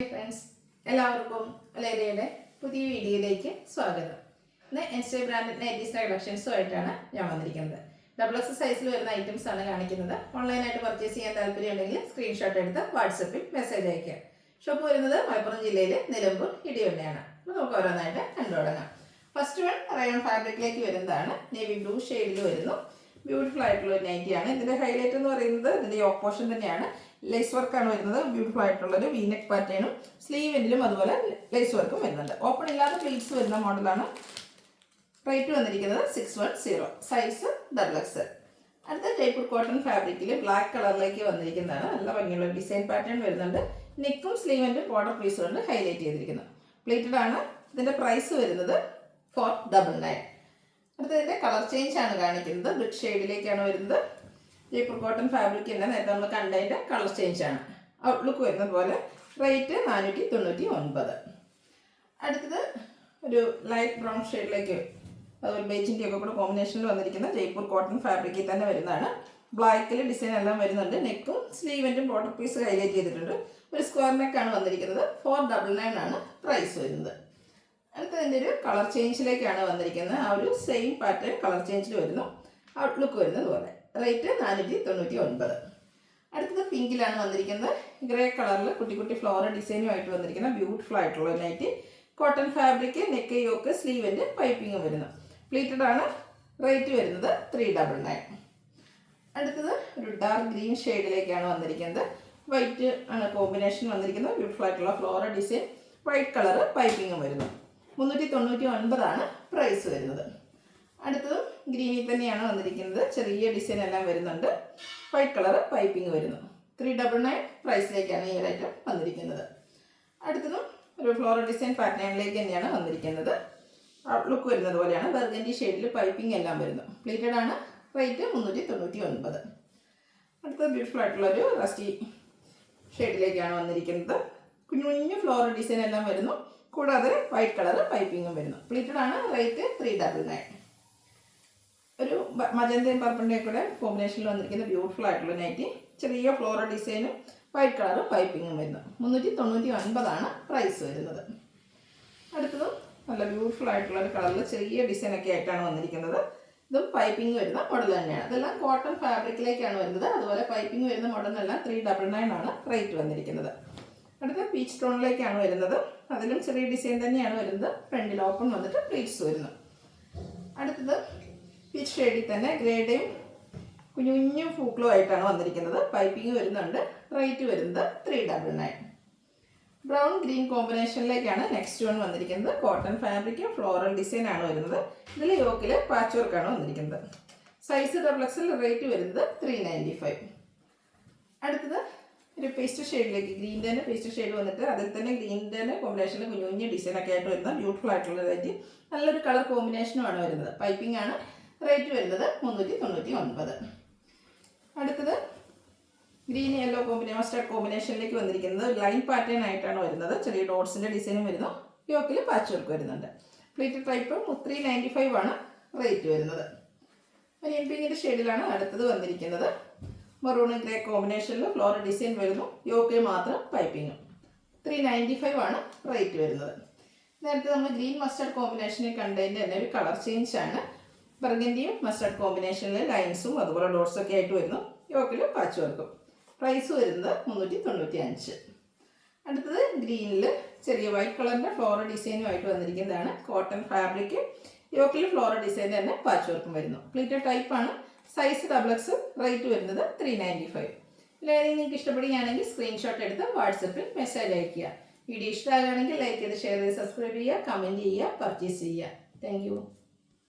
Friends, എല്ലാവർക്കും ലേരയുടെ പുതിയ വീഡിയോയിലേക്ക് സ്വാഗതം. ഇന്ന് എൻസ്റ്റേ ബ്രാൻഡ് നൈറ്റീസിൻ്റെ കളക്ഷൻസുമായിട്ടാണ് ഞാൻ വന്നിരിക്കുന്നത്. XXL സൈസിൽ വരുന്ന ഐറ്റംസ് ആണ് കാണിക്കുന്നത്. ഓൺലൈനായിട്ട് പർച്ചേസ് ചെയ്യാൻ താല്പര്യമുണ്ടെങ്കിൽ സ്ക്രീൻഷോട്ട് എടുത്ത് വാട്സപ്പിൽ മെസ്സേജ് അയക്കുക. ഷോപ്പ് വരുന്നത് മലപ്പുറം ജില്ലയിലെ നിലമ്പൂർ ഇടിവണ്ണയാണ്. അപ്പോൾ നമുക്ക് ഓരോന്നായിട്ട് കണ്ടു തുടങ്ങാം. ഫസ്റ്റ് വൺ റയോൺ ഫാബ്രിക്കിലേക്ക് വരുന്നതാണ്. നേവി ബ്ലൂ ഷെയ്ഡിൽ വരുന്നു. ബ്യൂട്ടിഫുൾ ആയിട്ടുള്ള ഒരു നൈറ്റിയാണ്. ഇതിൻ്റെ ഹൈലൈറ്റ് എന്ന് പറയുന്നത് ഇതിൻ്റെ യോക്ക് പോർഷൻ തന്നെയാണ്. ലേസ് വർക്കാണ് വരുന്നത്. ബ്യൂട്ടിഫുൾ ആയിട്ടുള്ളൊരു വീനെക്ക് പാറ്റേണും സ്ലീവിലും അതുപോലെ ലേസ് വർക്കും വരുന്നുണ്ട്. ഓപ്പൺ ഇല്ലാത്ത പ്ലീറ്റ്സ് വരുന്ന മോഡലാണ്. റേറ്റ് വന്നിരിക്കുന്നത് 610, സൈസ് XXL. അടുത്ത ജയ്പൂർ കോട്ടൺ ഫാബ്രിക്കിൽ ബ്ലാക്ക് കളറിലേക്ക് വന്നിരിക്കുന്നതാണ്. നല്ല ഭംഗിയുള്ള ഡിസൈൻ പാറ്റേൺ വരുന്നുണ്ട്. നെക്കും സ്ലീവിൻ്റെ ബോർഡർ പീസ് കൊണ്ട് ഹൈലൈറ്റ് ചെയ്തിരിക്കുന്നത്. പ്ലേറ്റഡ് ആണ്. ഇതിൻ്റെ പ്രൈസ് വരുന്നത് 499. അടുത്തതിൻ്റെ കളർ ചേഞ്ച് ആണ് കാണിക്കുന്നത്. ബ്രിക്ക് ഷെയ്ഡിലേക്കാണ് വരുന്നത്. ജയ്പൂർ കോട്ടൺ ഫാബ്രിക് തന്നെ നേരത്തെ നമ്മൾ കണ്ടതിൻ്റെ കളർ ചേഞ്ച് ആണ്. ഔട്ട്ലുക്ക് വരുന്നത് പോലെ. റേറ്റ് 499. അടുത്തത് ഒരു ലൈറ്റ് ബ്രൗൺ ഷെയ്ഡിലേക്ക് അതുപോലെ ബേജിൻ്റെ ഒക്കെ കൂടെ കോമ്പിനേഷനിൽ വന്നിരിക്കുന്ന ജയ്പൂർ കോട്ടൺ ഫാബ്രിക്കിൽ തന്നെ വരുന്നതാണ്. ബ്ലാക്കിൽ ഡിസൈൻ എല്ലാം വരുന്നുണ്ട്. നെക്കും സ്ലീവിൻ്റെ ബോർഡർ പീസ് ഹൈലൈറ്റ് ചെയ്തിട്ടുണ്ട്. ഒരു സ്ക്വയർ നെക്കാണ് വന്നിരിക്കുന്നത്. 499 ആണ് പ്രൈസ് വരുന്നത്. അടുത്തതിൻ്റെ ഒരു കളർ ചേഞ്ചിലേക്കാണ് വന്നിരിക്കുന്നത്. ആ ഒരു സെയിം പാറ്റേൺ കളർ ചേഞ്ചിൽ വരുന്നു. ഔട്ട്ലുക്ക് വരുന്നത് പോലെ. റേറ്റ് 499. അടുത്തത് പിങ്കിലാണ് വന്നിരിക്കുന്നത്. ഗ്രേ കളറിൽ കുട്ടി കുട്ടി ഫ്ലോറൽ ഡിസൈനുമായിട്ട് വന്നിരിക്കുന്ന ബ്യൂട്ടിഫുൾ ആയിട്ടുള്ള night. Cotton fabric, neck, yoke, സ്ലീവിൻ്റെ പൈപ്പിംഗ് വരുന്നു. പ്ലീറ്റഡ് ആണ്. റേറ്റ് വരുന്നത് 399. അടുത്തത് ഒരു ഡാർക്ക് ഗ്രീൻ ഷെയ്ഡിലേക്കാണ് വന്നിരിക്കുന്നത്. വൈറ്റ് ആണ് കോമ്പിനേഷൻ വന്നിരിക്കുന്നത്. ബ്യൂട്ടിഫുൾ ആയിട്ടുള്ള floral design, white colour piping വരുന്നു. 399 ആണ് പ്രൈസ് വരുന്നത്. അടുത്തതും ഗ്രീനിൽ തന്നെയാണ് വന്നിരിക്കുന്നത്. ചെറിയ ഡിസൈൻ എല്ലാം വരുന്നുണ്ട്. വൈറ്റ് കളർ പൈപ്പിംഗ് വരുന്നു. 399 പ്രൈസിലേക്കാണ് ഈ ഒരു ഐറ്റം വന്നിരിക്കുന്നത്. അടുത്തതും ഒരു ഫ്ലോറൽ ഡിസൈൻ പാറ്റേണിലേക്ക് തന്നെയാണ് വന്നിരിക്കുന്നത്. ഔട്ട്ലുക്ക് വരുന്നത് പോലെയാണ്. ബർഗൻഡി ഷെയ്ഡിൽ പൈപ്പിംഗ് എല്ലാം വരുന്നു. പ്ലീറ്റഡ് ആണ്. റേറ്റ് 399. അടുത്തത് ബ്യൂട്ടിഫുൾ ആയിട്ടുള്ളൊരു റസ്റ്റി ഷെയ്ഡിലേക്കാണ് വന്നിരിക്കുന്നത്. കുഞ്ഞു കുഞ്ഞു ഫ്ലോറൽ ഡിസൈൻ എല്ലാം വരുന്നു. കൂടാതെ വൈറ്റ് കളർ പൈപ്പിങ്ങും വരുന്നു. പ്ലീറ്റഡ് ആണ്. റേറ്റ് 399. ഒരു മജന്തയും പർപ്പിൻ്റെയും കൂടെ കോമ്പിനേഷനിൽ വന്നിരിക്കുന്ന ബ്യൂട്ടിഫുൾ ആയിട്ടുള്ള നൈറ്റി. ചെറിയ ഫ്ലോറൽ ഡിസൈനും വൈറ്റ് കളർ പൈപ്പിങ്ങും വരുന്നു. 399 ആണ് പ്രൈസ് വരുന്നത്. അടുത്തതും നല്ല ബ്യൂട്ടിഫുൾ ആയിട്ടുള്ള ഒരു കളറിൽ ചെറിയ ഡിസൈനൊക്കെ ആയിട്ടാണ് വന്നിരിക്കുന്നത്. ഇതും പൈപ്പിംഗ് വരുന്ന മോഡൽ തന്നെയാണ്. ഇതെല്ലാം കോട്ടൺ ഫാബ്രിക്കിലേക്കാണ് വരുന്നത്. അതുപോലെ പൈപ്പിംഗ് വരുന്ന മോഡലിനെല്ലാം 399 ആണ് റേറ്റ് വന്നിരിക്കുന്നത്. അടുത്ത പീച്ച് ടോണിലേക്കാണ് വരുന്നത്. അതിലും ചെറിയ ഡിസൈൻ തന്നെയാണ് വരുന്നത്. ഫ്രണ്ടിൽ ഓപ്പൺ വന്നിട്ട് പ്ലീറ്റ്സ് വരുന്നു. അടുത്തത് പീച്ച് ഷെയ്ഡിൽ തന്നെ ഗ്രേഡയും കുഞ്ഞു കുഞ്ഞു പൂക്കളും ആയിട്ടാണ് വന്നിരിക്കുന്നത്. പൈപ്പിംഗ് വരുന്നുണ്ട്. റേറ്റ് വരുന്നത് 399. ബ്രൗൺ ഗ്രീൻ കോമ്പിനേഷനിലേക്കാണ് നെക്സ്റ്റ് വൺ വന്നിരിക്കുന്നത്. കോട്ടൺ ഫാബ്രിക്, ഫ്ലോറൽ ഡിസൈൻ ആണ് വരുന്നത്. ഇതിൽ യോക്കിൽ പാച്ച് വർക്കാണ് വന്നിരിക്കുന്നത്. Size XXL. റേറ്റ് വരുന്നത് 395. അടുത്തത് ഒരു പേസ്റ്റ് ഷെയ്ഡിലേക്ക് ഗ്രീൻ തന്നെ പേസ്റ്റ് ഷെയ്ഡ് വന്നിട്ട് അതിൽ തന്നെ ഗ്രീൻ തന്നെ കോമ്പിനേഷനിൽ കുഞ്ഞു കുഞ്ഞു ഡിസൈനൊക്കെ ആയിട്ട് വരുന്ന ബ്യൂട്ടിഫുൾ ആയിട്ടുള്ള റേറ്റ്. നല്ലൊരു കളർ കോമ്പിനേഷനുമാണ് വരുന്നത്. പൈപ്പിംഗ് ആണ്. റേറ്റ് വരുന്നത് 399. അടുത്തത് ഗ്രീൻ യെല്ലോ മസ്റ്റർഡ് കോമ്പിനേഷനിലേക്ക് വന്നിരിക്കുന്നത്. ലൈൻ പാറ്റേൺ ആയിട്ടാണ് വരുന്നത്. ചെറിയ ഡോട്ട്സിൻ്റെ ഡിസൈനും വരുന്നു. യോക്കിൽ പാച്ച് വർക്ക് വരുന്നുണ്ട്. പ്ലീറ്റഡ് ടൈപ്പ് 395 ആണ് റേറ്റ് വരുന്നത്. മരിയൻ പിങ്കിൻ്റെ ഷെയ്ഡിലാണ് അടുത്തത് വന്നിരിക്കുന്നത്. മറൂൺ ഗ്രേ കോമ്പിനേഷനിൽ ഫ്ലോറൽ ഡിസൈൻ വരുന്നു. യോക്കിൽ മാത്രം പൈപ്പിങ്ങും. 395 ആണ് റേറ്റ് വരുന്നത്. നേരത്തെ നമ്മൾ ഗ്രീൻ മസ്റ്റർഡ് കോമ്പിനേഷനിൽ കണ്ടതിൻ്റെ തന്നെ ഒരു കളർ ചേഞ്ച് ആണ്. ബർഗൻഡിയും മസ്റ്റർഡ് കോമ്പിനേഷനിൽ ലൈൻസും അതുപോലെ ഡോട്ട്സൊക്കെ ആയിട്ട് വരുന്നു. യോക്കിൽ പാച്ച് വർക്കും. പ്രൈസ് വരുന്നത് 395. അടുത്തത് ഗ്രീനിൽ ചെറിയ വൈറ്റ് കളറിൻ്റെ ഫ്ലോറൽ ഡിസൈനുമായിട്ട് വന്നിരിക്കുന്നതാണ്. കോട്ടൺ ഫാബ്രിക്, യോക്കിൽ ഫ്ലോറൽ ഡിസൈൻ തന്നെ പാച്ച് വർക്കും വരുന്നു. പ്ലീറ്റഡ് ടൈപ്പാണ്. Size XXL. റേറ്റ് വരുന്നത് 395. ഇതിലേതെങ്കിലും നിങ്ങൾക്ക് ഇഷ്ടപ്പെടുകയാണെങ്കിൽ സ്ക്രീൻഷോട്ട് എടുത്ത് വാട്സപ്പിൽ മെസ്സേജ് അയയ്ക്കുക. വീഡിയോ ഇഷ്ടമാകുകയാണെങ്കിൽ ലൈക്ക് ചെയ്ത് ഷെയർ ചെയ്ത് സബ്സ്ക്രൈബ് ചെയ്യുക, കമൻറ്റ് ചെയ്യുക, പർച്ചേസ് ചെയ്യുക. താങ്ക്